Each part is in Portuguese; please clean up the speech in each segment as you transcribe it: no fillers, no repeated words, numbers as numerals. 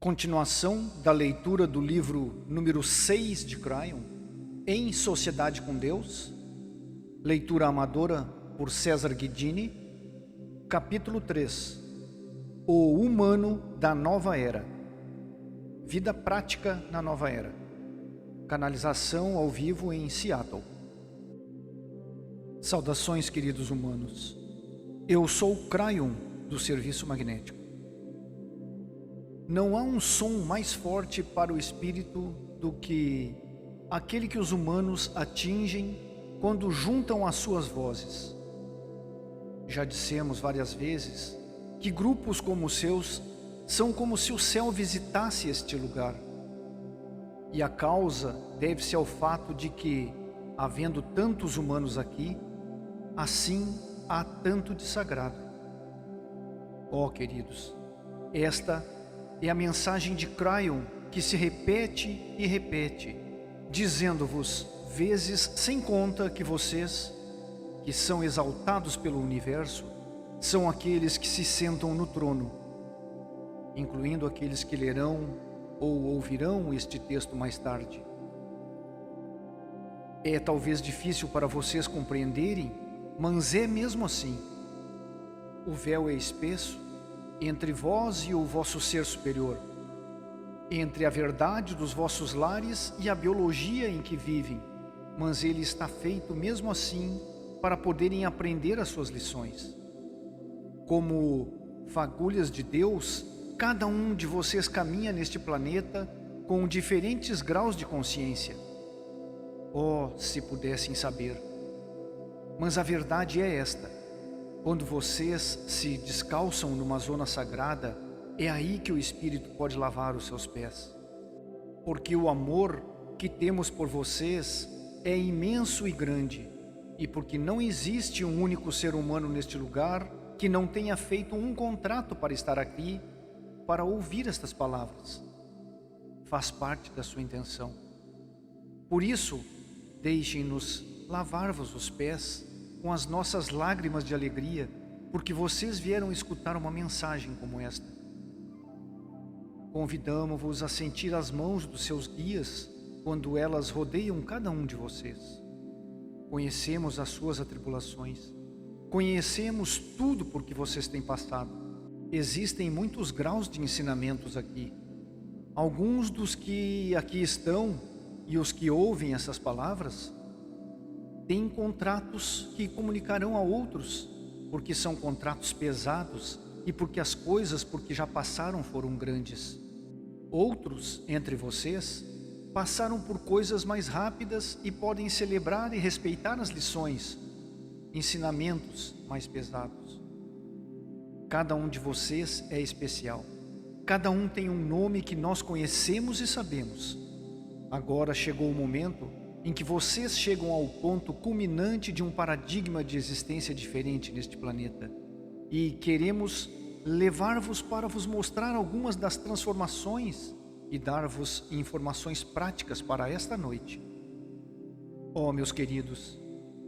Continuação da leitura do livro número 6 de Cryon, Em Sociedade com Deus, leitura amadora por César Guidini, capítulo 3, O Humano da Nova Era, Vida Prática na Nova Era, canalização ao vivo em Seattle. Saudações, queridos humanos, eu sou o Cryon do Serviço Magnético. Não há um som mais forte para o espírito do que aquele que os humanos atingem quando juntam as suas vozes. Já dissemos várias vezes que grupos como os seus são como se o céu visitasse este lugar. E a causa deve-se ao fato de que, havendo tantos humanos aqui, assim há tanto de sagrado. Ó, queridos, esta é a mensagem de Cryon que se repete e repete, dizendo-vos vezes sem conta que vocês, que são exaltados pelo universo, são aqueles que se sentam no trono, incluindo aqueles que lerão ou ouvirão este texto mais tarde. É talvez difícil para vocês compreenderem, mas é mesmo assim. O véu é espesso entre vós e o vosso ser superior, entre a verdade dos vossos lares e a biologia em que vivem, mas ele está feito mesmo assim para poderem aprender as suas lições. Como fagulhas de Deus, cada um de vocês caminha neste planeta com diferentes graus de consciência. Oh, se pudessem saber! Mas a verdade é esta: quando vocês se descalçam numa zona sagrada, é aí que o Espírito pode lavar os seus pés. Porque o amor que temos por vocês é imenso e grande, e porque não existe um único ser humano neste lugar que não tenha feito um contrato para estar aqui, para ouvir estas palavras. Faz parte da sua intenção. Por isso, deixem-nos lavar-vos os pés com as nossas lágrimas de alegria, porque vocês vieram escutar uma mensagem como esta. Convidamo-vos a sentir as mãos dos seus guias quando elas rodeiam cada um de vocês. Conhecemos as suas atribulações, conhecemos tudo por que vocês têm passado. Existem muitos graus de ensinamentos aqui. Alguns dos que aqui estão e os que ouvem essas palavras têm contratos que comunicarão a outros, porque são contratos pesados e porque as coisas por que já passaram foram grandes. Outros, entre vocês, passaram por coisas mais rápidas e podem celebrar e respeitar as lições, ensinamentos mais pesados. Cada um de vocês é especial. Cada um tem um nome que nós conhecemos e sabemos. Agora chegou o momento em que vocês chegam ao ponto culminante de um paradigma de existência diferente neste planeta. E queremos levar-vos para vos mostrar algumas das transformações e dar-vos informações práticas para esta noite. Oh, meus queridos,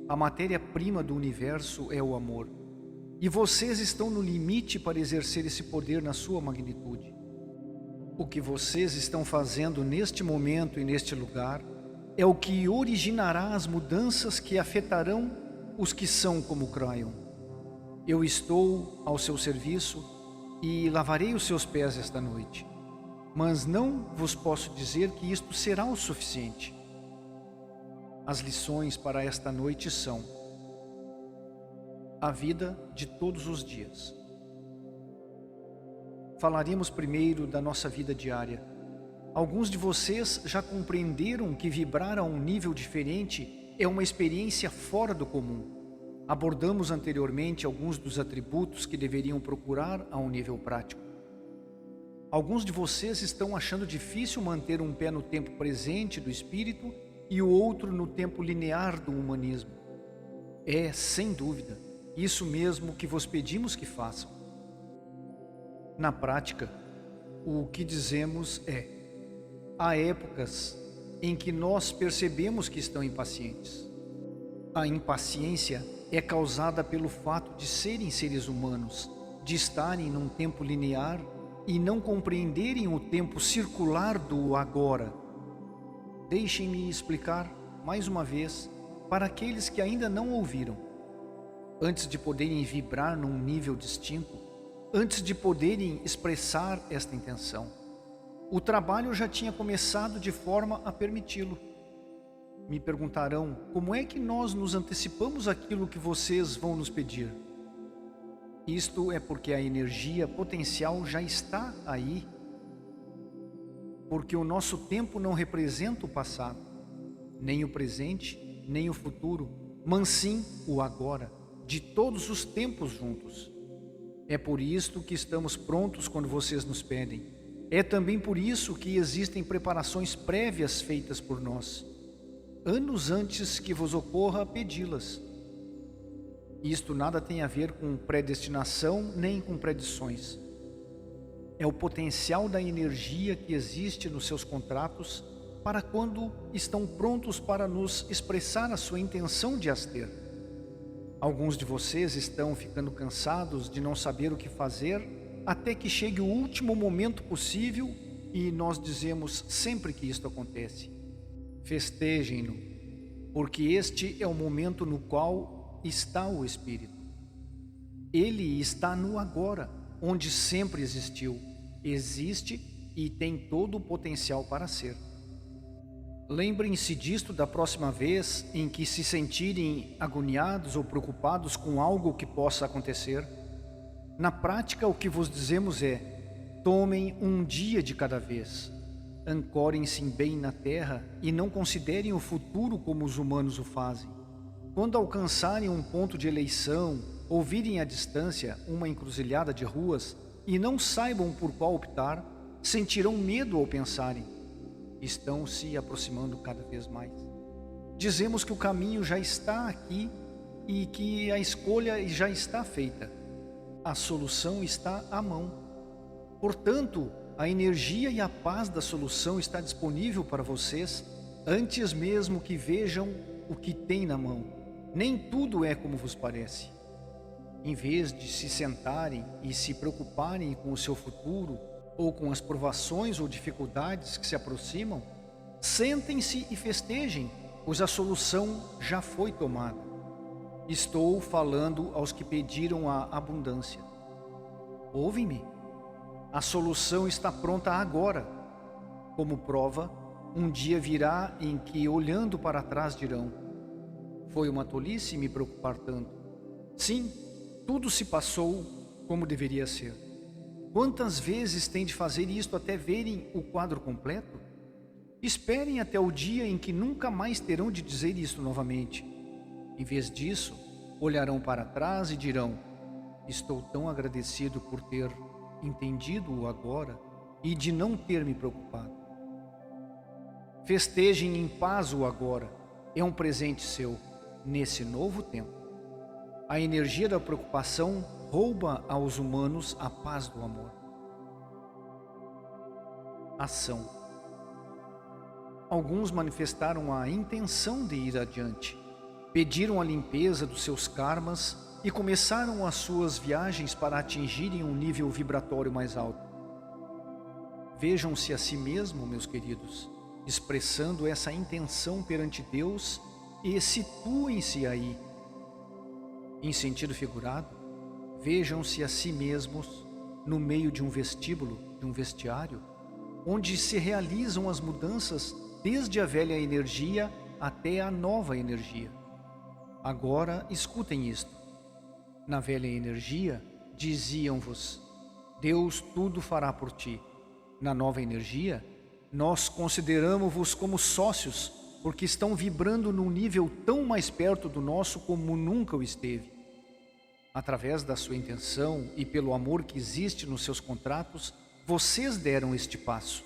a matéria-prima do universo é o amor. E vocês estão no limite para exercer esse poder na sua magnitude. O que vocês estão fazendo neste momento e neste lugar é o que originará as mudanças que afetarão os que são como Cryon. Eu estou ao seu serviço e lavarei os seus pés esta noite, mas não vos posso dizer que isto será o suficiente. As lições para esta noite são a vida de todos os dias. Falaremos primeiro da nossa vida diária. Alguns de vocês já compreenderam que vibrar a um nível diferente é uma experiência fora do comum. Abordamos anteriormente alguns dos atributos que deveriam procurar a um nível prático. Alguns de vocês estão achando difícil manter um pé no tempo presente do espírito e o outro no tempo linear do humanismo. É, sem dúvida, isso mesmo que vos pedimos que façam. Na prática, o que dizemos é: há épocas em que nós percebemos que estão impacientes. A impaciência é causada pelo fato de serem seres humanos, de estarem num tempo linear e não compreenderem o tempo circular do agora. Deixem-me explicar mais uma vez para aqueles que ainda não ouviram. Antes de poderem vibrar num nível distinto, antes de poderem expressar esta intenção, o trabalho já tinha começado de forma a permiti-lo. Me perguntarão, como é que nós nos antecipamos àquilo que vocês vão nos pedir? Isto é porque a energia potencial já está aí. Porque o nosso tempo não representa o passado, nem o presente, nem o futuro, mas sim o agora, de todos os tempos juntos. É por isto que estamos prontos quando vocês nos pedem. É também por isso que existem preparações prévias feitas por nós, anos antes que vos ocorra pedi-las. Isto nada tem a ver com predestinação nem com predições. É o potencial da energia que existe nos seus contratos para quando estão prontos para nos expressar a sua intenção de as ter. Alguns de vocês estão ficando cansados de não saber o que fazer até que chegue o último momento possível e nós dizemos sempre que isto acontece: festejem-no, porque este é o momento no qual está o Espírito. Ele está no agora, onde sempre existiu, existe e tem todo o potencial para ser. Lembrem-se disto da próxima vez em que se sentirem agoniados ou preocupados com algo que possa acontecer. Na prática, o que vos dizemos é: tomem um dia de cada vez. Ancorem-se bem na terra e não considerem o futuro como os humanos o fazem. Quando alcançarem um ponto de eleição, ou virem à distância uma encruzilhada de ruas e não saibam por qual optar, sentirão medo ao pensarem: estão se aproximando cada vez mais. Dizemos que o caminho já está aqui e que a escolha já está feita. A solução está à mão. Portanto, a energia e a paz da solução está disponível para vocês antes mesmo que vejam o que tem na mão. Nem tudo é como vos parece. Em vez de se sentarem e se preocuparem com o seu futuro, ou com as provações ou dificuldades que se aproximam, sentem-se e festejem, pois a solução já foi tomada. Estou falando aos que pediram a abundância. Ouvem-me? A solução está pronta agora. Como prova, um dia virá em que, olhando para trás, dirão: foi uma tolice me preocupar tanto. Sim, tudo se passou como deveria ser. Quantas vezes têm de fazer isto até verem o quadro completo? Esperem até o dia em que nunca mais terão de dizer isso novamente. Em vez disso, olharão para trás e dirão: estou tão agradecido por ter entendido o agora e de não ter me preocupado. Festejem em paz o agora, é um presente seu, nesse novo tempo. A energia da preocupação rouba aos humanos a paz do amor. Ação. Alguns manifestaram a intenção de ir adiante, pediram a limpeza dos seus karmas e começaram as suas viagens para atingirem um nível vibratório mais alto. Vejam-se a si mesmo, meus queridos, expressando essa intenção perante Deus e situem-se aí. Em sentido figurado, vejam-se a si mesmos no meio de um vestíbulo, de um vestiário, onde se realizam as mudanças desde a velha energia até a nova energia. Agora escutem isto. Na velha energia, diziam-vos: Deus tudo fará por ti. Na nova energia, nós consideramos-vos como sócios, porque estão vibrando num nível tão mais perto do nosso como nunca o esteve. Através da sua intenção e pelo amor que existe nos seus contratos, vocês deram este passo.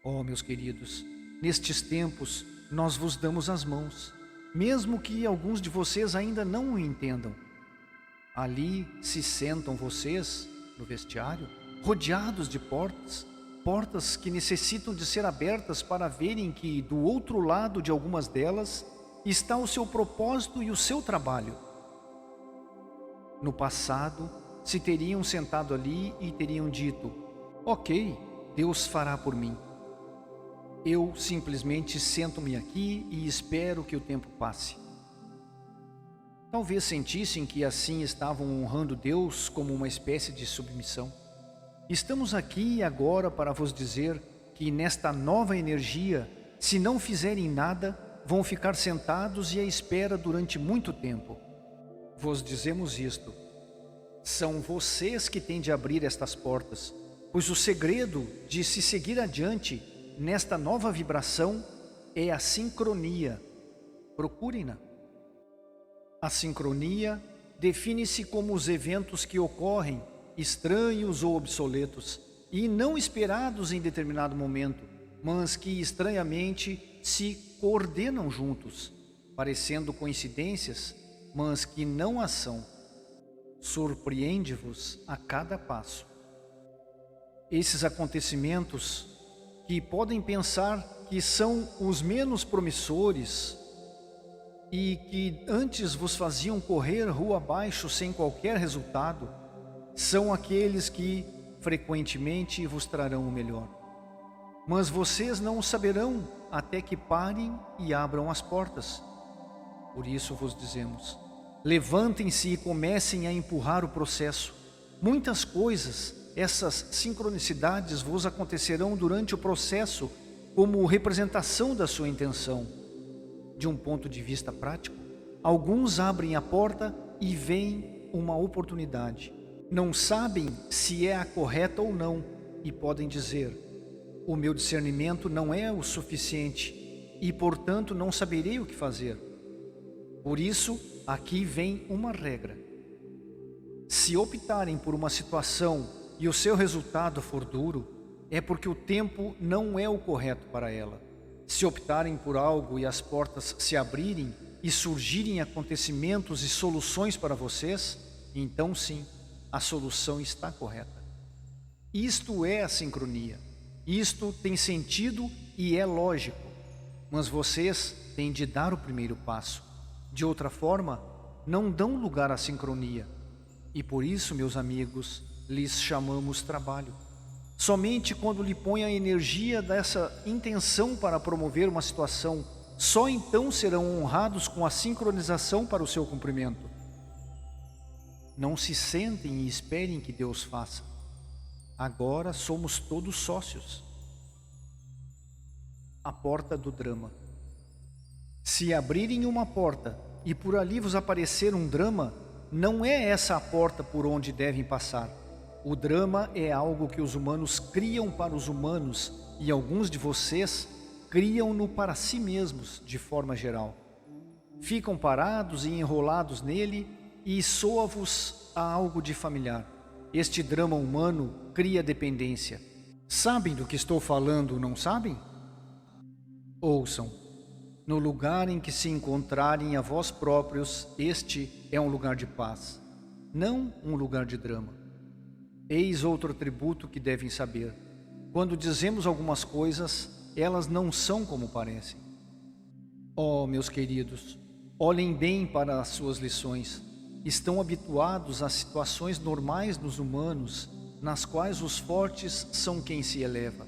Oh, meus queridos, nestes tempos nós vos damos as mãos, mesmo que alguns de vocês ainda não o entendam. Ali se sentam vocês, no vestiário, rodeados de portas, portas que necessitam de ser abertas para verem que do outro lado de algumas delas está o seu propósito e o seu trabalho. No passado, se teriam sentado ali e teriam dito: Ok, Deus fará por mim. Eu simplesmente sento-me aqui e espero que o tempo passe. Talvez sentissem que assim estavam honrando Deus como uma espécie de submissão. Estamos aqui agora para vos dizer que nesta nova energia, se não fizerem nada, vão ficar sentados e à espera durante muito tempo. Vos dizemos isto. São vocês que têm de abrir estas portas, pois o segredo de se seguir adiante nesta nova vibração é a sincronia. Procurem-na. A sincronia define-se como os eventos que ocorrem, estranhos ou obsoletos, e não esperados em determinado momento, mas que estranhamente se coordenam juntos, parecendo coincidências, mas que não a são. Surpreende-vos a cada passo. Esses acontecimentos, que podem pensar que são os menos promissores e que antes vos faziam correr rua abaixo sem qualquer resultado, são aqueles que frequentemente vos trarão o melhor. Mas vocês não o saberão até que parem e abram as portas. Por isso vos dizemos, levantem-se e comecem a empurrar o processo. Muitas coisas, essas sincronicidades vos acontecerão durante o processo como representação da sua intenção. De um ponto de vista prático, alguns abrem a porta e veem uma oportunidade. Não sabem se é a correta ou não e podem dizer, o meu discernimento não é o suficiente e, portanto, não saberei o que fazer. Por isso, aqui vem uma regra. Se optarem por uma situação e o seu resultado for duro, é porque o tempo não é o correto para ela. Se optarem por algo e as portas se abrirem e surgirem acontecimentos e soluções para vocês, então sim, a solução está correta. Isto é a sincronia. Isto tem sentido e é lógico, mas vocês têm de dar o primeiro passo. De outra forma, não dão lugar à sincronia. E por isso, meus amigos, lhes chamamos trabalho. Somente quando lhe põe a energia dessa intenção para promover uma situação, só então serão honrados com a sincronização para o seu cumprimento. Não se sentem e esperem que Deus faça. Agora somos todos sócios. A porta do drama. Se abrirem uma porta e por ali vos aparecer um drama, não é essa a porta por onde devem passar. O drama é algo que os humanos criam para os humanos e alguns de vocês criam-no para si mesmos de forma geral. Ficam parados e enrolados nele e soa-vos a algo de familiar. Este drama humano cria dependência. Sabem do que estou falando, não sabem? Ouçam. No lugar em que se encontrarem a vós próprios, este é um lugar de paz, não um lugar de drama. Eis outro atributo que devem saber. Quando dizemos algumas coisas, elas não são como parecem. Oh, meus queridos, olhem bem para as suas lições. Estão habituados a situações normais dos humanos, nas quais os fortes são quem se eleva.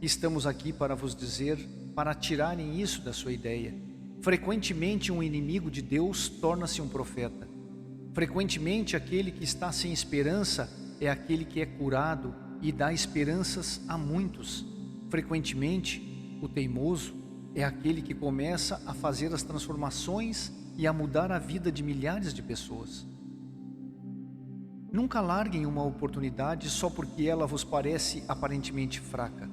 Estamos aqui para vos dizer, para tirarem isso da sua ideia. Frequentemente um inimigo de Deus torna-se um profeta. Frequentemente aquele que está sem esperança é aquele que é curado e dá esperanças a muitos. Frequentemente, o teimoso é aquele que começa a fazer as transformações e a mudar a vida de milhares de pessoas. Nunca larguem uma oportunidade só porque ela vos parece aparentemente fraca.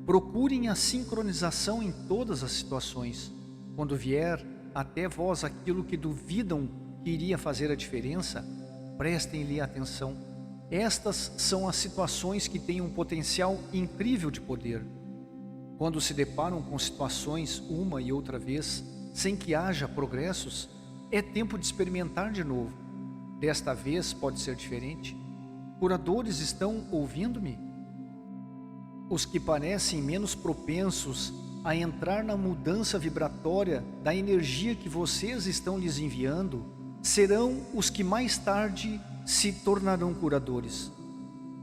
Procurem a sincronização em todas as situações. Quando vier até vós aquilo que duvidam que iria fazer a diferença, prestem-lhe atenção. Estas são as situações que têm um potencial incrível de poder. Quando se deparam com situações uma e outra vez, sem que haja progressos, é tempo de experimentar de novo. Desta vez pode ser diferente. Curadores estão ouvindo-me? Os que parecem menos propensos a entrar na mudança vibratória da energia que vocês estão lhes enviando, serão os que mais tarde se tornarão curadores.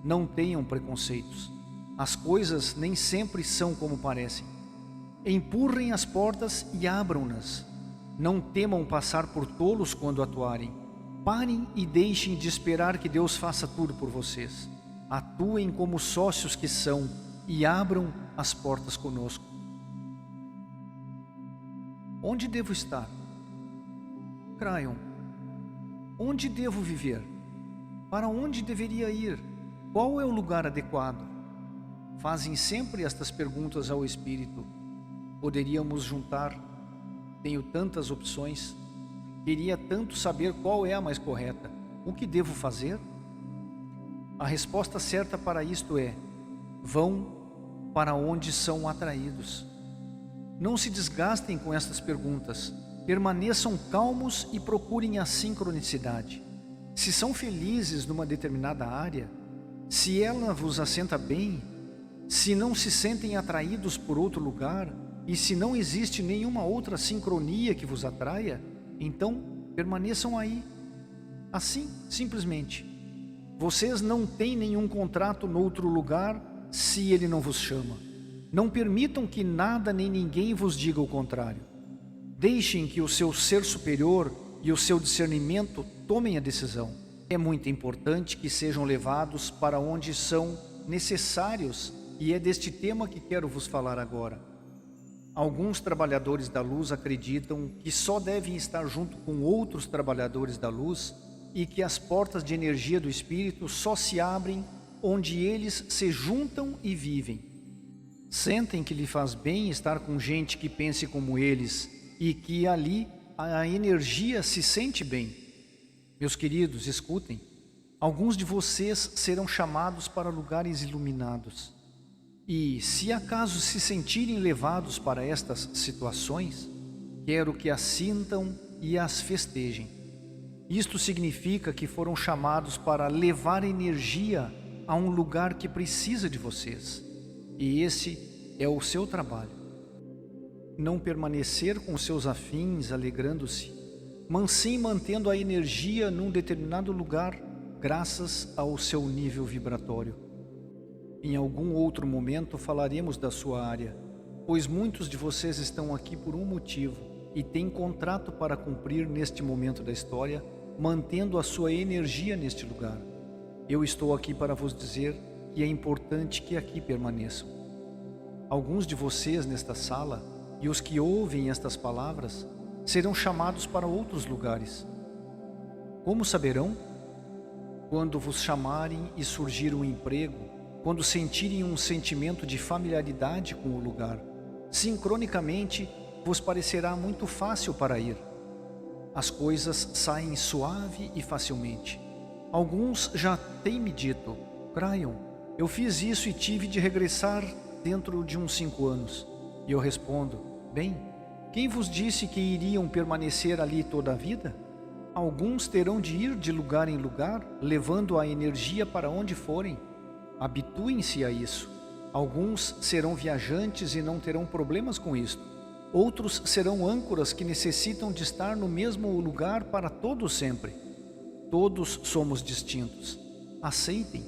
Não tenham preconceitos. As coisas nem sempre são como parecem. Empurrem as portas e abram-nas. Não temam passar por tolos quando atuarem. Parem e deixem de esperar que Deus faça tudo por vocês. Atuem como sócios que são e abram as portas conosco. Onde devo estar? Cryon. Onde devo viver? Para onde deveria ir? Qual é o lugar adequado? Fazem sempre estas perguntas ao Espírito. Poderíamos juntar. Tenho tantas opções. Queria tanto saber qual é a mais correta. O que devo fazer? A resposta certa para isto é: vão para onde são atraídos. Não se desgastem com estas perguntas. Permaneçam calmos e procurem a sincronicidade. Se são felizes numa determinada área, se ela vos assenta bem, se não se sentem atraídos por outro lugar, e se não existe nenhuma outra sincronia que vos atraia, então permaneçam aí. Assim, simplesmente. Vocês não têm nenhum contrato noutro lugar se ele não vos chama. Não permitam que nada nem ninguém vos diga o contrário. Deixem que o seu ser superior e o seu discernimento tomem a decisão. É muito importante que sejam levados para onde são necessários, e é deste tema que quero vos falar agora. Alguns trabalhadores da luz acreditam que só devem estar junto com outros trabalhadores da luz e que as portas de energia do Espírito só se abrem onde eles se juntam e vivem. Sentem que lhe faz bem estar com gente que pense como eles e que ali a energia se sente bem. Meus queridos, escutem. Alguns de vocês serão chamados para lugares iluminados. E, se acaso se sentirem levados para estas situações, quero que as sintam e as festejem. Isto significa que foram chamados para levar energia a um lugar que precisa de vocês. E esse é o seu trabalho. Não permanecer com seus afins alegrando-se, mas sim mantendo a energia num determinado lugar, graças ao seu nível vibratório. Em algum outro momento falaremos da sua área, pois muitos de vocês estão aqui por um motivo e têm contrato para cumprir neste momento da história, mantendo a sua energia neste lugar. Eu estou aqui para vos dizer que é importante que aqui permaneçam. Alguns de vocês nesta sala e os que ouvem estas palavras serão chamados para outros lugares. Como saberão? Quando vos chamarem e surgir um emprego, quando sentirem um sentimento de familiaridade com o lugar, sincronicamente vos parecerá muito fácil para ir. As coisas saem suave e facilmente. Alguns já têm me dito: Cryon, eu fiz isso e tive de regressar dentro de uns 5 anos. E eu respondo: bem, quem vos disse que iriam permanecer ali toda a vida? Alguns terão de ir de lugar em lugar, levando a energia para onde forem. Habituem-se a isso. Alguns serão viajantes e não terão problemas com isto. Outros serão âncoras que necessitam de estar no mesmo lugar para todo sempre. Todos somos distintos. Aceitem.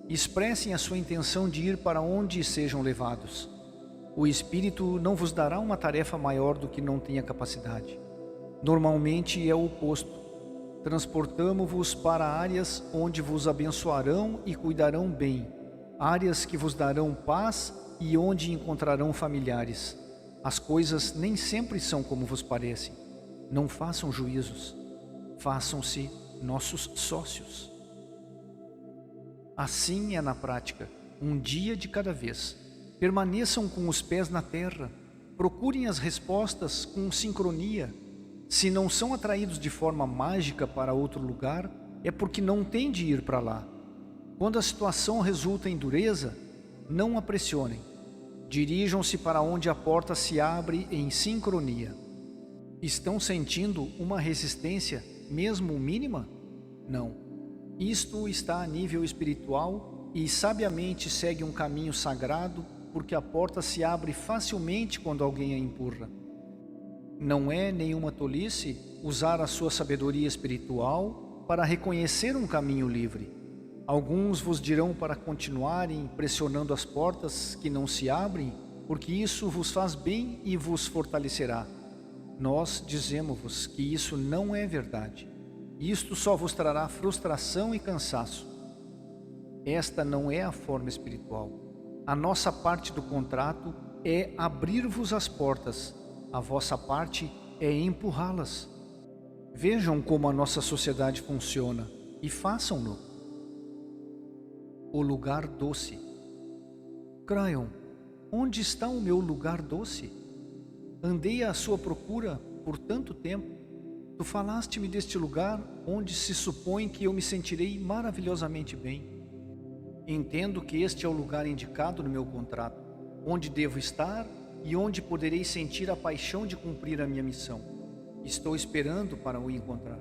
Expressem a sua intenção de ir para onde sejam levados. O Espírito não vos dará uma tarefa maior do que não tenha capacidade. Normalmente é o oposto. Transportamo-vos para áreas onde vos abençoarão e cuidarão bem, áreas que vos darão paz e onde encontrarão familiares. As coisas nem sempre são como vos parecem. Não façam juízos, façam-se nossos sócios. Assim é na prática, um dia de cada vez. Permaneçam com os pés na terra, procurem as respostas com sincronia. Se não são atraídos de forma mágica para outro lugar, é porque não têm de ir para lá. Quando a situação resulta em dureza, não a pressionem. Dirijam-se para onde a porta se abre em sincronia. Estão sentindo uma resistência, mesmo mínima? Não. Isto está a nível espiritual e sabiamente segue um caminho sagrado, porque a porta se abre facilmente quando alguém a empurra. Não é nenhuma tolice usar a sua sabedoria espiritual para reconhecer um caminho livre. Alguns vos dirão para continuarem pressionando as portas que não se abrem, porque isso vos faz bem e vos fortalecerá. Nós dizemos-vos que isso não é verdade. Isto só vos trará frustração e cansaço. Esta não é a forma espiritual. A nossa parte do contrato é abrir-vos as portas. A vossa parte é empurrá-las. Vejam como a nossa sociedade funciona e façam-no. O lugar doce. Cryon, onde está o meu lugar doce? Andei à sua procura por tanto tempo. Tu falaste-me deste lugar onde se supõe que eu me sentirei maravilhosamente bem. Entendo que este é o lugar indicado no meu contrato, onde devo estar e onde poderei sentir a paixão de cumprir a minha missão. Estou esperando para o encontrar.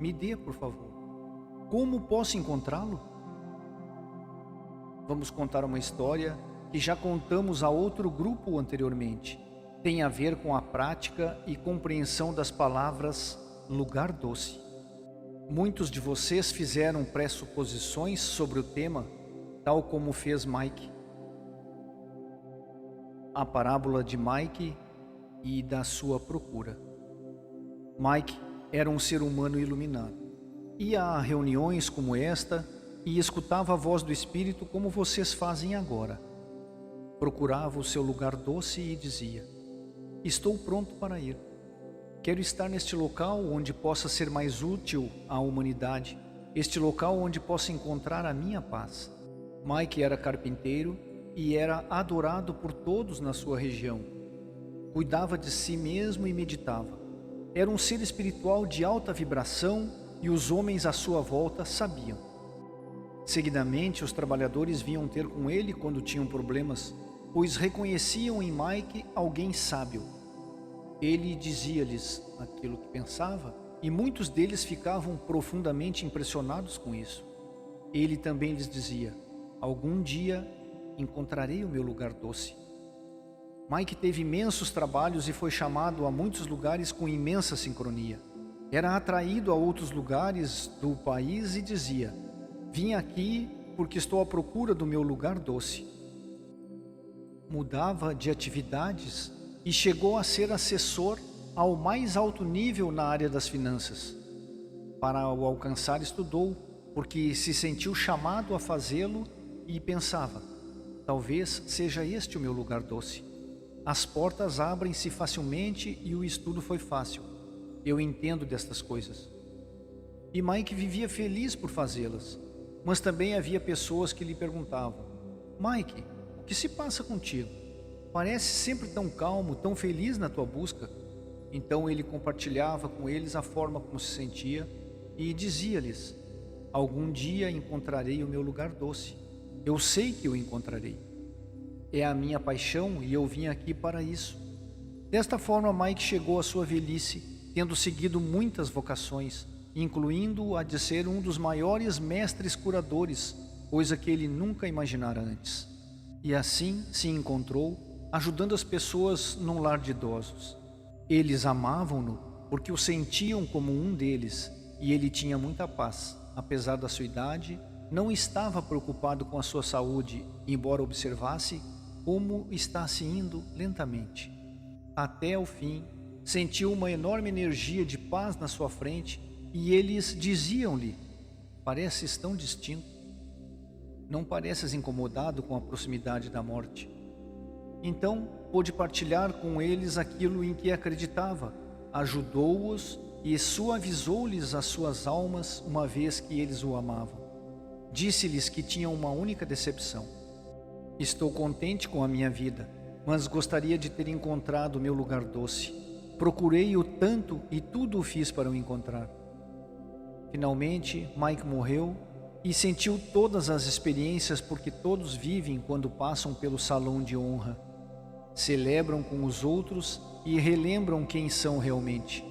Me dê, por favor. Como posso encontrá-lo? Vamos contar uma história que já contamos a outro grupo anteriormente. Tem a ver com a prática e compreensão das palavras lugar doce. Muitos de vocês fizeram pressuposições sobre o tema, tal como fez Mike. A parábola de Mike e da sua procura. Mike era um ser humano iluminado. Ia a reuniões como esta e escutava a voz do Espírito como vocês fazem agora. Procurava o seu lugar doce e dizia: estou pronto para ir. Quero estar neste local onde possa ser mais útil à humanidade, este local onde possa encontrar a minha paz. Mike era carpinteiro e era adorado por todos na sua região. Cuidava de si mesmo e meditava. Era um ser espiritual de alta vibração e os homens à sua volta sabiam. Seguidamente, os trabalhadores vinham ter com ele quando tinham problemas, pois reconheciam em Mike alguém sábio. Ele dizia-lhes aquilo que pensava e muitos deles ficavam profundamente impressionados com isso. Ele também lhes dizia: algum dia encontrarei o meu lugar doce. Mike teve imensos trabalhos e foi chamado a muitos lugares com imensa sincronia. Era atraído a outros lugares do país e dizia: vim aqui porque estou à procura do meu lugar doce. Mudava de atividades e chegou a ser assessor ao mais alto nível na área das finanças. Para o alcançar, estudou, porque se sentiu chamado a fazê-lo e pensava: talvez seja este o meu lugar doce. As portas abrem-se facilmente e o estudo foi fácil. Eu entendo destas coisas. E Mike vivia feliz por fazê-las, mas também havia pessoas que lhe perguntavam: Mike, o que se passa contigo? Parece sempre tão calmo, tão feliz na tua busca. Então ele compartilhava com eles a forma como se sentia e dizia-lhes: algum dia encontrarei o meu lugar doce. Eu sei que o encontrarei. É a minha paixão e eu vim aqui para isso. Desta forma, Mike chegou à sua velhice, tendo seguido muitas vocações, incluindo a de ser um dos maiores mestres curadores, coisa que ele nunca imaginara antes. E assim se encontrou ajudando as pessoas num lar de idosos. Eles amavam-no porque o sentiam como um deles e ele tinha muita paz. Apesar da sua idade, não estava preocupado com a sua saúde, embora observasse como está se indo lentamente. Até o fim, sentiu uma enorme energia de paz na sua frente e eles diziam-lhe: pareces tão distinto. Não pareces incomodado com a proximidade da morte. Então pôde partilhar com eles aquilo em que acreditava, ajudou-os e suavizou-lhes as suas almas uma vez que eles o amavam. Disse-lhes que tinham uma única decepção: estou contente com a minha vida, mas gostaria de ter encontrado o meu lugar doce. Procurei-o tanto e tudo o fiz para o encontrar. Finalmente, Mike morreu e sentiu todas as experiências porque todos vivem quando passam pelo salão de honra. Celebram com os outros e relembram quem são realmente.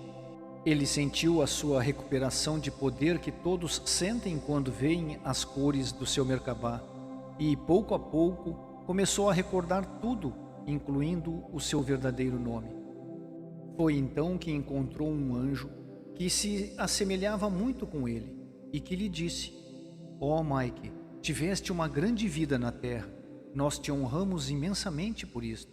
Ele sentiu a sua recuperação de poder que todos sentem quando veem as cores do seu Merkabah e, pouco a pouco, começou a recordar tudo, incluindo o seu verdadeiro nome. Foi então que encontrou um anjo que se assemelhava muito com ele e que lhe disse: Ó Mike, tiveste uma grande vida na terra. Nós te honramos imensamente por isto.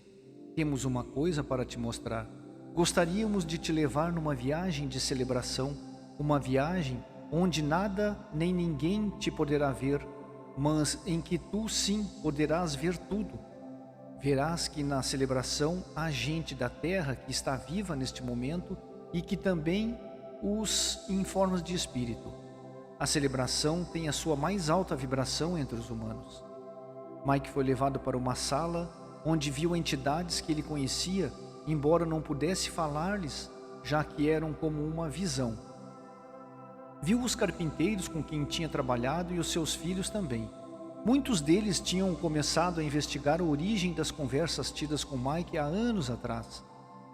Temos uma coisa para te mostrar. Gostaríamos de te levar numa viagem de celebração, uma viagem onde nada nem ninguém te poderá ver, mas em que tu sim poderás ver tudo. Verás que na celebração há gente da terra que está viva neste momento e que também os em formas de espírito. A celebração tem a sua mais alta vibração entre os humanos. Mike foi levado para uma sala onde viu entidades que ele conhecia, embora não pudesse falar-lhes, já que eram como uma visão. Viu os carpinteiros com quem tinha trabalhado e os seus filhos também. Muitos deles tinham começado a investigar a origem das conversas tidas com Mike há anos atrás.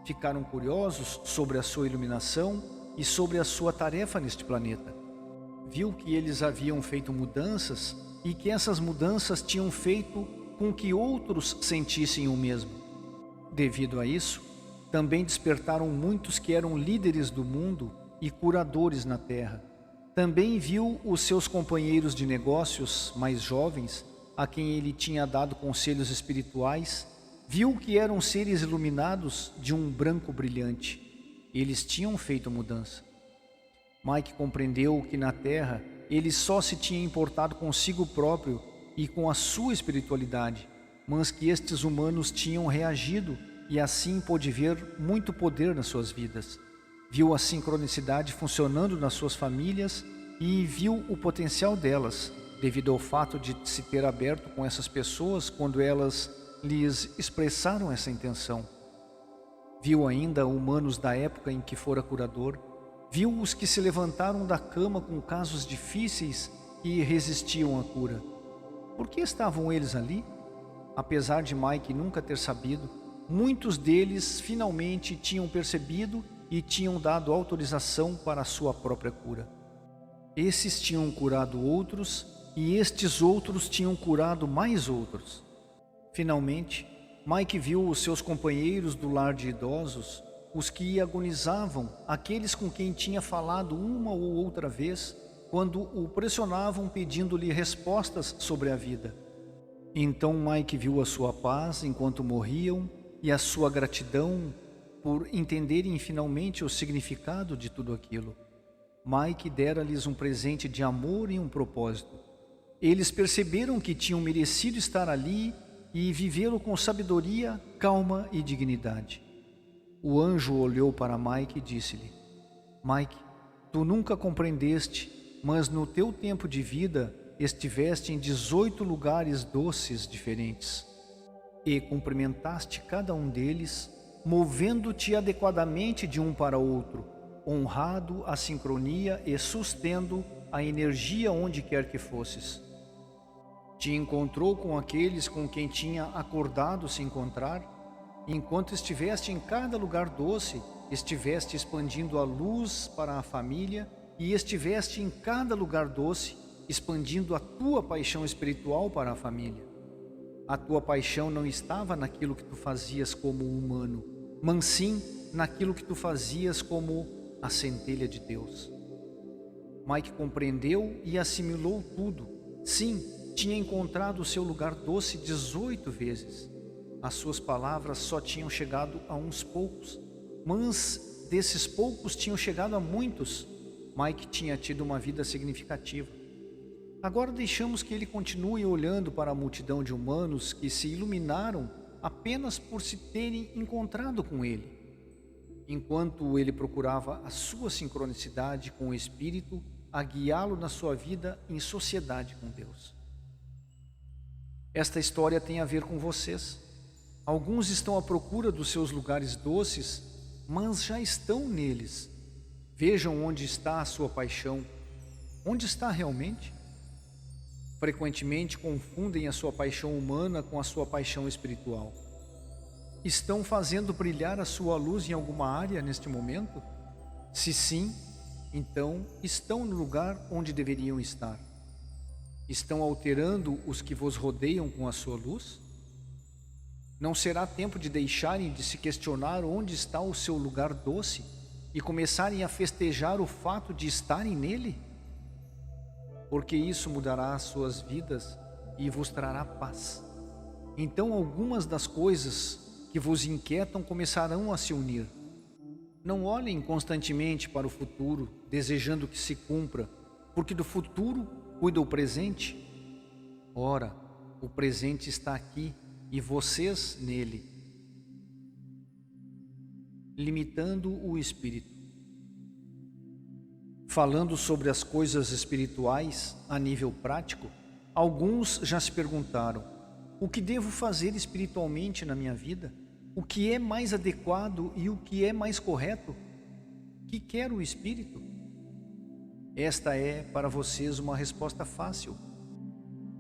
Ficaram curiosos sobre a sua iluminação e sobre a sua tarefa neste planeta. Viu que eles haviam feito mudanças e que essas mudanças tinham feito com que outros sentissem o mesmo. Devido a isso, também despertaram muitos que eram líderes do mundo e curadores na Terra. Também viu os seus companheiros de negócios mais jovens, a quem ele tinha dado conselhos espirituais, viu que eram seres iluminados de um branco brilhante. Eles tinham feito mudança. Mike compreendeu que na Terra ele só se tinha importado consigo próprio e com a sua espiritualidade, mas que estes humanos tinham reagido e assim pôde ver muito poder nas suas vidas. Viu a sincronicidade funcionando nas suas famílias e viu o potencial delas, devido ao fato de se ter aberto com essas pessoas quando elas lhes expressaram essa intenção. Viu ainda humanos da época em que fora curador, viu os que se levantaram da cama com casos difíceis e resistiam à cura. Por que estavam eles ali? Apesar de Mike nunca ter sabido, muitos deles finalmente tinham percebido e tinham dado autorização para a sua própria cura. Esses tinham curado outros e estes outros tinham curado mais outros. Finalmente, Mike viu os seus companheiros do lar de idosos, os que agonizavam, aqueles com quem tinha falado uma ou outra vez, quando o pressionavam pedindo-lhe respostas sobre a vida. Então Mike viu a sua paz enquanto morriam e a sua gratidão por entenderem finalmente o significado de tudo aquilo. Mike dera-lhes um presente de amor e um propósito. Eles perceberam que tinham merecido estar ali e vivê-lo com sabedoria, calma e dignidade. O anjo olhou para Mike e disse-lhe: Mike, tu nunca compreendeste, mas no teu tempo de vida estiveste em 18 lugares doces diferentes e cumprimentaste cada um deles, movendo-te adequadamente de um para outro, honrado a sincronia e sustendo a energia onde quer que fosses. Te encontrou com aqueles com quem tinha acordado se encontrar. Enquanto estiveste em cada lugar doce, estiveste expandindo a luz para a família e estiveste em cada lugar doce, expandindo a tua paixão espiritual para a família. A tua paixão não estava naquilo que tu fazias como humano, mas sim naquilo que tu fazias como a centelha de Deus. Mike compreendeu e assimilou tudo. Sim, tinha encontrado o seu lugar doce 18 vezes. As suas palavras só tinham chegado a uns poucos, mas desses poucos tinham chegado a muitos. Mike tinha tido uma vida significativa. Agora deixamos que ele continue olhando para a multidão de humanos que se iluminaram apenas por se terem encontrado com ele, enquanto ele procurava a sua sincronicidade com o Espírito a guiá-lo na sua vida em sociedade com Deus. Esta história tem a ver com vocês. Alguns estão à procura dos seus lugares doces, mas já estão neles. Vejam onde está a sua paixão. Onde está realmente? Frequentemente confundem a sua paixão humana com a sua paixão espiritual. Estão fazendo brilhar a sua luz em alguma área neste momento? Se sim, então estão no lugar onde deveriam estar. Estão alterando os que vos rodeiam com a sua luz? Não será tempo de deixarem de se questionar onde está o seu lugar doce e começarem a festejar o fato de estarem nele? porque isso mudará as suas vidas e vos trará paz. Então algumas das coisas que vos inquietam começarão a se unir. Não olhem constantemente para o futuro, desejando que se cumpra, porque do futuro cuida o presente. Ora, o presente está aqui e vocês nele, limitando o espírito. Falando sobre as coisas espirituais a nível prático, alguns já se perguntaram: o que devo fazer espiritualmente na minha vida? O que é mais adequado e o que é mais correto? Que quer o espírito? Esta é para vocês uma resposta fácil.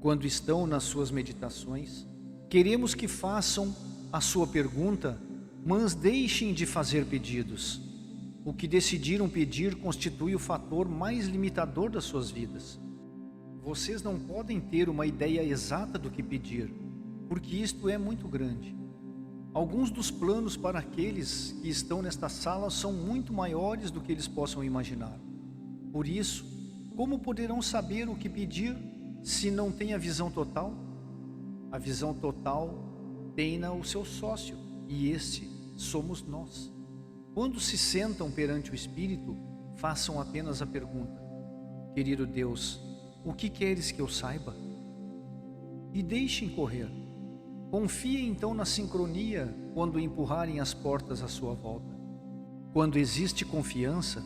Quando estão nas suas meditações, queremos que façam a sua pergunta, mas deixem de fazer pedidos. O que decidiram pedir constitui o fator mais limitador das suas vidas. Vocês não podem ter uma ideia exata do que pedir, porque isto é muito grande. Alguns dos planos para aqueles que estão nesta sala são muito maiores do que eles possam imaginar. Por isso, como poderão saber o que pedir se não têm a visão total? A visão total tem-na o seu sócio, e este somos nós. Quando se sentam perante o Espírito, façam apenas a pergunta: querido Deus, o que queres que eu saiba? E deixem correr. Confiem então na sincronia quando empurrarem as portas à sua volta. Quando existe confiança,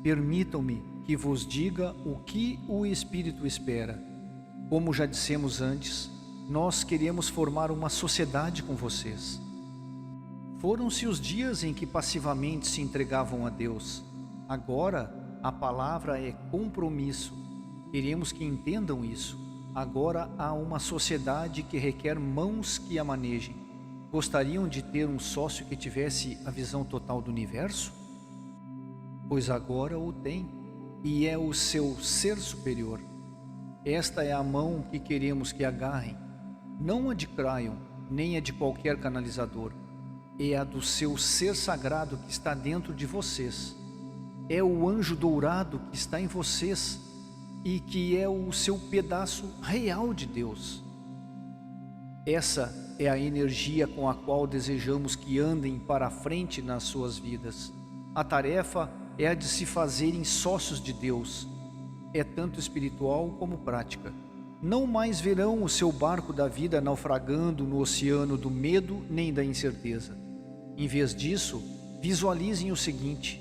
permitam-me que vos diga o que o Espírito espera. Como já dissemos antes, nós queremos formar uma sociedade com vocês. Foram-se os dias em que passivamente se entregavam a Deus. Agora a palavra é compromisso. Queremos que entendam isso. Agora há uma sociedade que requer mãos que a manejem. Gostariam de ter um sócio que tivesse a visão total do universo? Pois agora o tem, e é o seu ser superior. Esta é a mão que queremos que agarrem. Não a de Cryon, nem a de qualquer canalizador. É a do seu ser sagrado que está dentro de vocês. É o anjo dourado que está em vocês e que é o seu pedaço real de Deus. Essa é a energia com a qual desejamos que andem para a frente nas suas vidas. A tarefa é a de se fazerem sócios de Deus. É tanto espiritual como prática. Não mais verão o seu barco da vida naufragando no oceano do medo nem da incerteza. Em vez disso, visualizem o seguinte: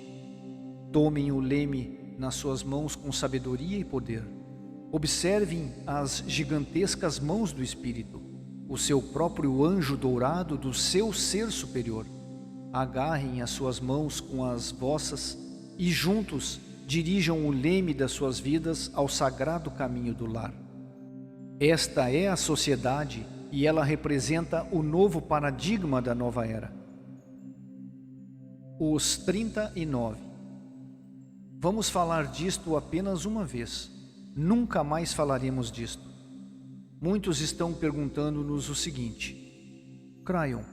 tomem o leme nas suas mãos com sabedoria e poder. Observem as gigantescas mãos do Espírito, o seu próprio anjo dourado do seu ser superior. Agarrem as suas mãos com as vossas e juntos dirijam o leme das suas vidas ao sagrado caminho do lar. Esta é a sociedade e ela representa o novo paradigma da nova era. Os 39. Vamos falar disto apenas uma vez. Nunca mais falaremos disto. Muitos estão perguntando-nos o seguinte: Cryon,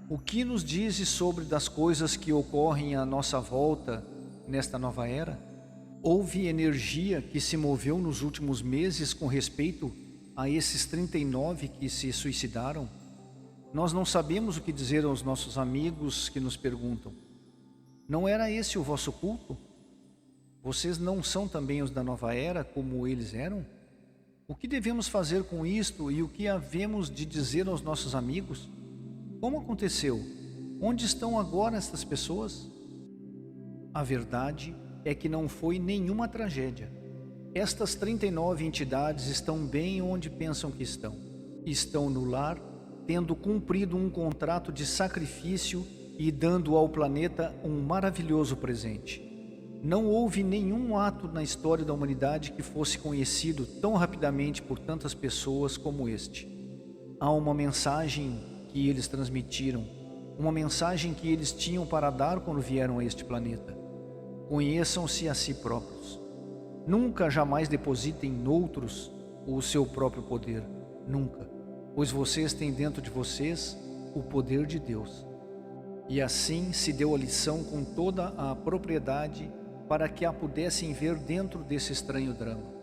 o que nos dizes sobre das coisas que ocorrem à nossa volta nesta nova era? Houve energia que se moveu nos últimos meses com respeito a esses 39 que se suicidaram? Nós não sabemos o que dizer aos nossos amigos que nos perguntam: não era esse o vosso culto? Vocês não são também os da nova era como eles eram? O que devemos fazer com isto e o que havemos de dizer aos nossos amigos? Como aconteceu? Onde estão agora estas pessoas? A verdade é que não foi nenhuma tragédia. Estas 39 entidades estão bem onde pensam que estão. Estão no lar, tendo cumprido um contrato de sacrifício e dando ao planeta um maravilhoso presente. Não houve nenhum ato na história da humanidade que fosse conhecido tão rapidamente por tantas pessoas como este. Há uma mensagem que eles transmitiram, uma mensagem que eles tinham para dar quando vieram a este planeta. Conheçam-se a si próprios. Nunca jamais depositem noutros o seu próprio poder. Nunca. Pois vocês têm dentro de vocês o poder de Deus. E assim se deu a lição com toda a propriedade para que a pudessem ver dentro desse estranho drama.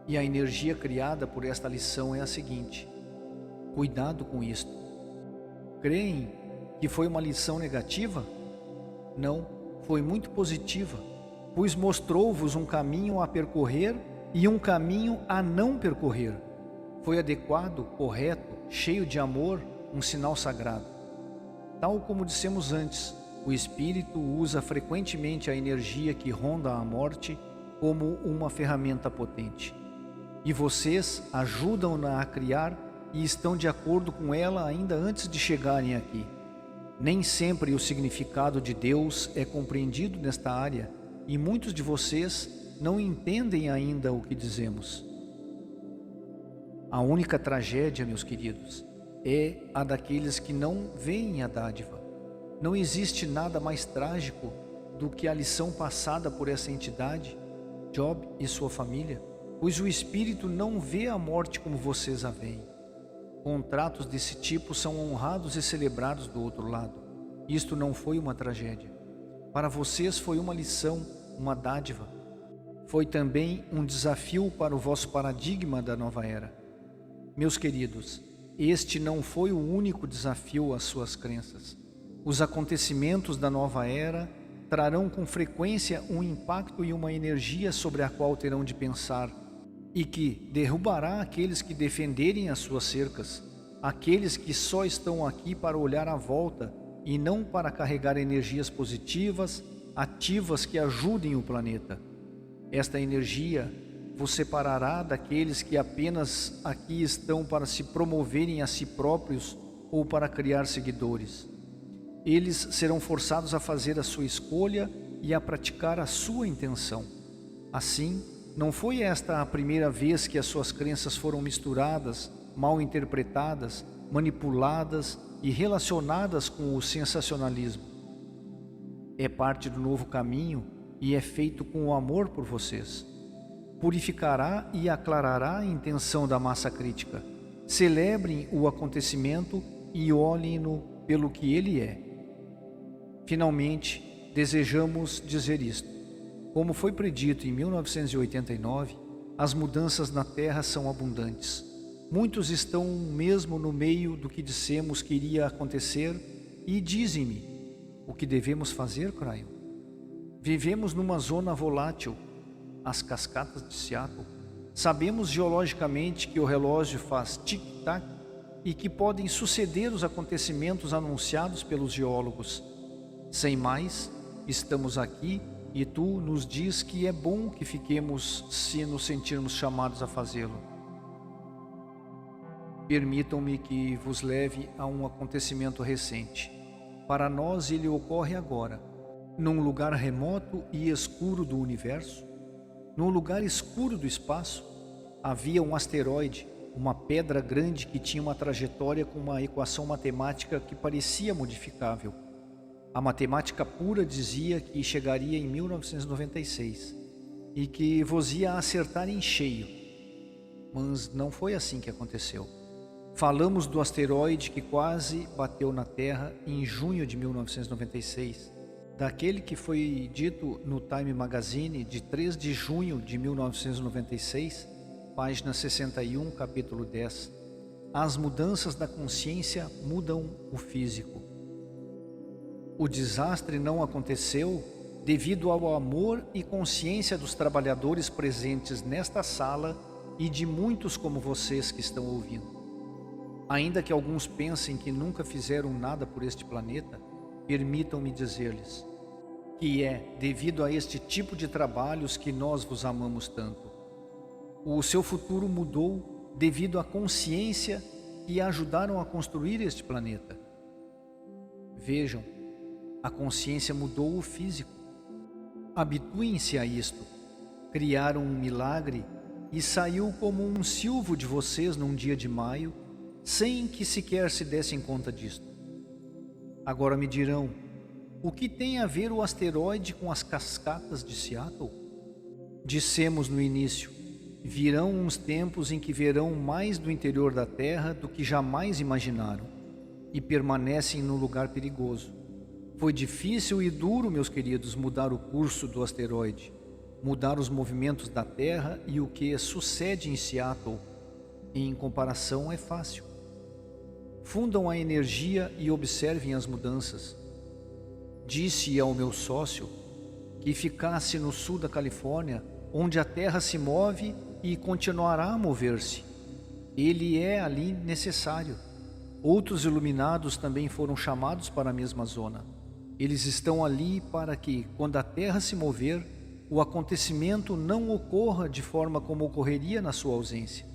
E a energia criada por esta lição é a seguinte: cuidado com isto. Creem que foi uma lição negativa? Não, foi muito positiva, pois mostrou-vos um caminho a percorrer e um caminho a não percorrer. Foi adequado, correto, cheio de amor, um sinal sagrado. Tal como dissemos antes, o Espírito usa frequentemente a energia que ronda a morte como uma ferramenta potente. E vocês ajudam-na a criar e estão de acordo com ela ainda antes de chegarem aqui. Nem sempre o significado de Deus é compreendido nesta área e muitos de vocês não entendem ainda o que dizemos. A única tragédia, meus queridos, é a daqueles que não veem a dádiva. Não existe nada mais trágico do que a lição passada por essa entidade, Job e sua família, pois o Espírito não vê a morte como vocês a veem. Contratos desse tipo são honrados e celebrados do outro lado. Isto não foi uma tragédia. Para vocês foi uma lição, uma dádiva. Foi também um desafio para o vosso paradigma da nova era. Meus queridos, este não foi o único desafio às suas crenças. Os acontecimentos da nova era trarão com frequência um impacto e uma energia sobre a qual terão de pensar, e que derrubará aqueles que defenderem as suas cercas, aqueles que só estão aqui para olhar à volta e não para carregar energias positivas, ativas que ajudem o planeta. Esta energia vos separará daqueles que apenas aqui estão para se promoverem a si próprios ou para criar seguidores. Eles serão forçados a fazer a sua escolha e a praticar a sua intenção. Assim, não foi esta a primeira vez que as suas crenças foram misturadas, mal interpretadas, manipuladas e relacionadas com o sensacionalismo. É parte do novo caminho e é feito com o amor por vocês. Purificará e aclarará a intenção da massa crítica. Celebrem o acontecimento e olhem-no pelo que ele é. Finalmente, desejamos dizer isto. Como foi predito em 1989, as mudanças na Terra são abundantes. Muitos estão mesmo no meio do que dissemos que iria acontecer e dizem-me: o que devemos fazer, Cryon? Vivemos numa zona volátil, as cascatas de Seattle. Sabemos geologicamente que o relógio faz tic-tac e que podem suceder os acontecimentos anunciados pelos geólogos. Sem mais, estamos aqui e tu nos diz que é bom que fiquemos se nos sentirmos chamados a fazê-lo. Permitam-me que vos leve a um acontecimento recente. Para nós ele ocorre agora, num lugar remoto e escuro do universo. Num lugar escuro do espaço, havia um asteroide, uma pedra grande que tinha uma trajetória com uma equação matemática que parecia modificável. A matemática pura dizia que chegaria em 1996 e que vos ia acertar em cheio. Mas não foi assim que aconteceu. Falamos do asteroide que quase bateu na Terra em junho de 1996, daquele que foi dito no Time Magazine de 3 de junho de 1996, página 61, capítulo 10. As mudanças da consciência mudam o físico. O desastre não aconteceu devido ao amor e consciência dos trabalhadores presentes nesta sala e de muitos como vocês que estão ouvindo. Ainda que alguns pensem que nunca fizeram nada por este planeta, permitam-me dizer-lhes que é devido a este tipo de trabalhos que nós vos amamos tanto. O seu futuro mudou devido à consciência que ajudaram a construir este planeta. Vejam, a consciência mudou o físico. Habituem-se a isto. Criaram um milagre e saiu como um silvo de vocês num dia de maio, sem que sequer se dessem conta disto. Agora me dirão, o que tem a ver o asteroide com as cascatas de Seattle? Dissemos no início, virão uns tempos em que verão mais do interior da Terra do que jamais imaginaram, e permanecem num lugar perigoso. Foi difícil e duro, meus queridos, mudar o curso do asteroide. mudar os movimentos da Terra, e o que sucede em Seattle, em comparação, é fácil. Fundam a energia e observem as mudanças. Disse ao meu sócio que ficasse no sul da Califórnia, onde a Terra se move e continuará a mover-se. Ele é ali necessário. Outros iluminados também foram chamados para a mesma zona. Eles estão ali para que, quando a Terra se mover, o acontecimento não ocorra de forma como ocorreria na sua ausência.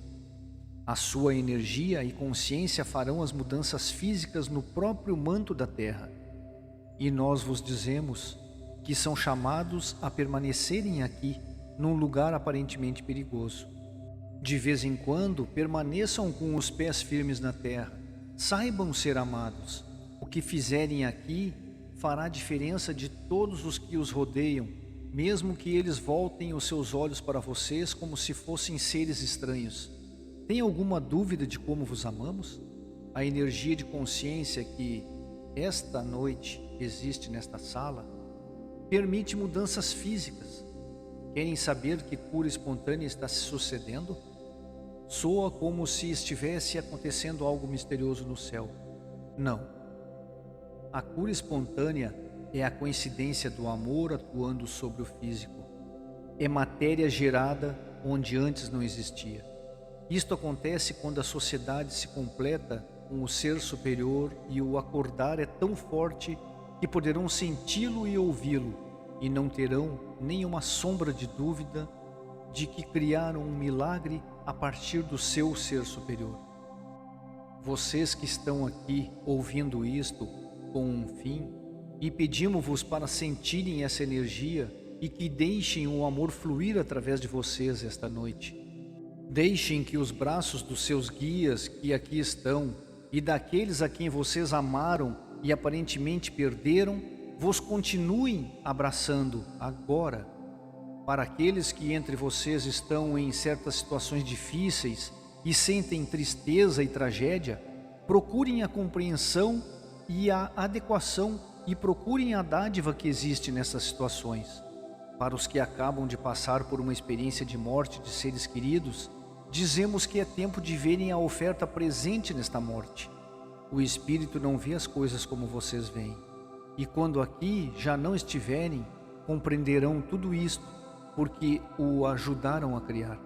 A sua energia e consciência farão as mudanças físicas no próprio manto da Terra. E nós vos dizemos que são chamados a permanecerem aqui, num lugar aparentemente perigoso. De vez em quando, permaneçam com os pés firmes na terra. Saibam ser amados. O que fizerem aqui fará diferença de todos os que os rodeiam, mesmo que eles voltem os seus olhos para vocês como se fossem seres estranhos. Tem alguma dúvida de como vos amamos? A energia de consciência que esta noite existe nesta sala permite mudanças físicas. Querem saber que cura espontânea está se sucedendo? Soa como se estivesse acontecendo algo misterioso no céu. Não. A cura espontânea é a coincidência do amor atuando sobre o físico. É matéria gerada onde antes não existia. Isto acontece quando a sociedade se completa com o ser superior e o acordar é tão forte que poderão senti-lo e ouvi-lo, e não terão nenhuma sombra de dúvida de que criaram um milagre a partir do seu ser superior. Vocês que estão aqui ouvindo isto com um fim, e pedimos-vos para sentirem essa energia e que deixem o amor fluir através de vocês esta noite. Deixem que os braços dos seus guias que aqui estão e daqueles a quem vocês amaram e aparentemente perderam, vos continuem abraçando agora. Para aqueles que entre vocês estão em certas situações difíceis e sentem tristeza e tragédia, procurem a compreensão e a adequação e procurem a dádiva que existe nessas situações. Para os que acabam de passar por uma experiência de morte de seres queridos, dizemos que é tempo de verem a oferta presente nesta morte. O Espírito não vê as coisas como vocês veem. E quando aqui já não estiverem, compreenderão tudo isto, porque o ajudaram a criar.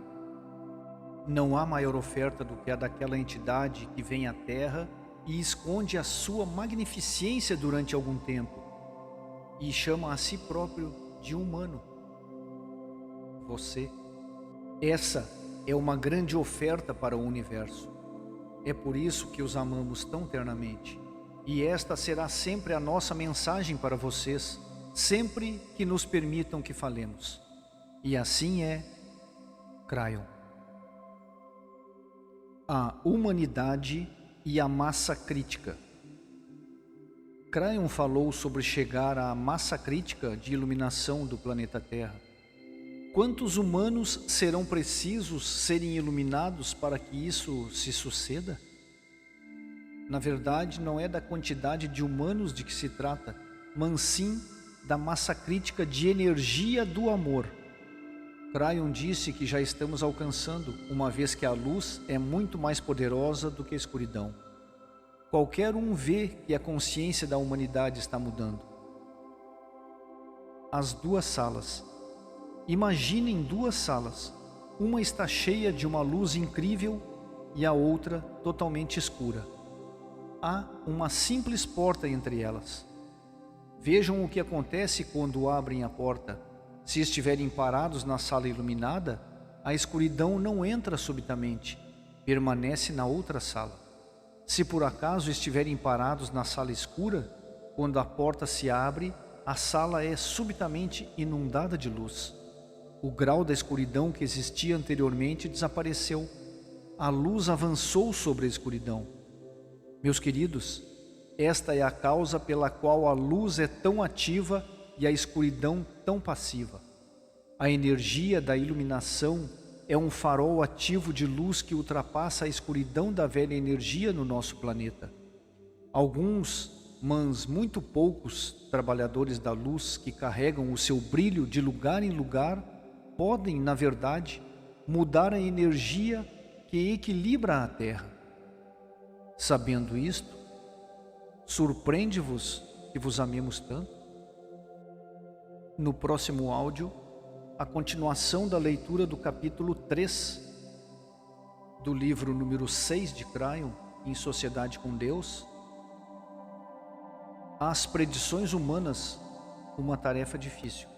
Não há maior oferta do que a daquela entidade que vem à Terra e esconde a sua magnificência durante algum tempo, e chama a si próprio de humano. Você. Essa é uma grande oferta para o universo. É por isso que os amamos tão ternamente. E esta será sempre a nossa mensagem para vocês, sempre que nos permitam que falemos. E assim é, Cryon. A humanidade e a massa crítica. Cryon falou sobre chegar à massa crítica de iluminação do planeta Terra. Quantos humanos serão precisos serem iluminados para que isso se suceda? Na verdade, não é da quantidade de humanos de que se trata, mas sim da massa crítica de energia do amor. Cryon disse que já estamos alcançando, uma vez que a luz é muito mais poderosa do que a escuridão. Qualquer um vê que a consciência da humanidade está mudando. As duas salas. Imaginem duas salas. Uma está cheia de uma luz incrível e a outra totalmente escura. Há uma simples porta entre elas. Vejam o que acontece quando abrem a porta. Se estiverem parados na sala iluminada, a escuridão não entra subitamente, permanece na outra sala. Se por acaso estiverem parados na sala escura, quando a porta se abre, a sala é subitamente inundada de luz. O grau da escuridão que existia anteriormente desapareceu. A luz avançou sobre a escuridão. Meus queridos, esta é a causa pela qual a luz é tão ativa e a escuridão tão passiva. A energia da iluminação é um farol ativo de luz que ultrapassa a escuridão da velha energia no nosso planeta. Alguns, mas muito poucos, trabalhadores da luz que carregam o seu brilho de lugar em lugar, podem, na verdade, mudar a energia que equilibra a Terra. Sabendo isto, surpreende-vos que vos amemos tanto? No próximo áudio, a continuação da leitura do capítulo 3 do livro número 6 de Crayon, Em Sociedade com Deus, As Predições Humanas, uma tarefa difícil.